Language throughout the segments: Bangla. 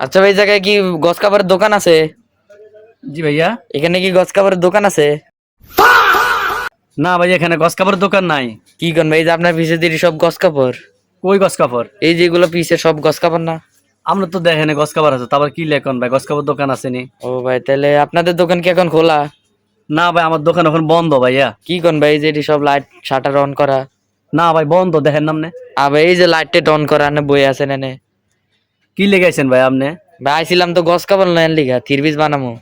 আচ্ছা ভাই, এই জায়গায় কি গস কাপড়ের দোকান আছে? জি ভাইয়া। এখানে কি গস কাপড়ের দোকান আছে? না ভাই, এখানে গস কাপড়ের দোকান নাই। কি কোন ভাই, এই যে আপনার পিছে দিয়ে সব গস কাপড়, কই গস কাপড়? এই যেগুলো পিছে সব গস কাপড় না? আমরা তো দেখেন গস কাপড় আছে, তারপর কি লেখন ভাই, গস কাপড় দোকান আসেনি। ও ভাই, তাহলে আপনাদের দোকান কি এখন খোলা? না ভাই, আমার দোকান এখন বন্ধ ভাইয়া। কি কোন ভাই, এই যে এটি সব লাইট শাটার অন করা? না ভাই, বন্ধ, দেখেন নামনে। আবার এই যে লাইটটা অন করা না, বই আছেন এনে? কি লেগাইছেন ভাই আপনি? ভাই আইছিলাম তো গস কাপড় নেন লিগা, থ্রি পিস বানামু।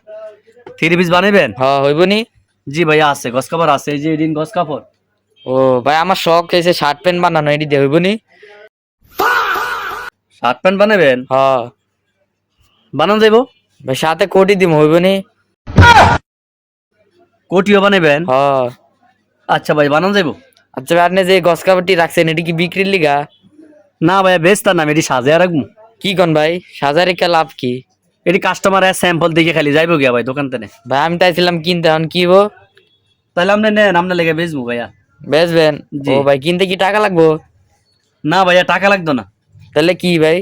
থ্রি পিস বানাবেন? হইব নি? জি ভাইয়া, আছে গস কাপড় আছে, এই যে এদিন গস কাপড়। ও ভাই, আমার শখ হয়েছে শার্ট প্যান্ট বানানো, এটি দিয়ে হইব নি? শার্ট প্যান্ট বানাবেন? হ বানান যাইব। ভাই, সাথে কোটি দিম, হইব নি? কোটিও বানাবেন? হ। আচ্ছা ভাই, বানান যাইব। আচ্ছা ভাই, আপনি যে গস কাপড়টি রাখছেন এটি কি বিক্রির লিগা? না ভাইয়া, বেচতার নাম, এটি সাজিয়ে রাখবো। কি কোন ভাই, সাজারে কে লাভ কি? এটি কাস্টমার স্যাম্পল দেখে খালি যাইবো গিয়া ভাই দোকান থেকে। ভাই আমি চাইছিলাম কিনতে, এখন কি হবো? তাহলে আপনি নেন, আপনার লেগে বেচবো ভাইয়া। বেচবেন? জি। ও ভাই, কিনতে কি টাকা লাগবো? না ভাইয়া, টাকা লাগতো না, তাহলে কি ভাই?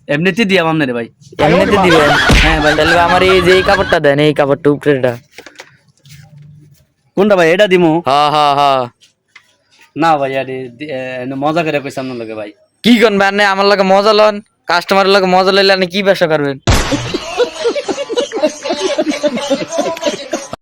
এমনিতে দিয়াম আপনার ভাই। এমনিতে দিবেন? হ্যাঁ ভাই। তাহলে ভাই আমার এই যে এই কাপড়টা দেন, এই কাপড়টা উপরেটা। কোনটা ভাই, এটা দিমু? হ। না ভাই, মজা করে কইছি আপনার লগে ভাই। কি কোন ভাই, আপনি আমার লগে মজা লন? কাস্টমারের লগে মজা লইলে আপনি কি ব্যবসা করবেন?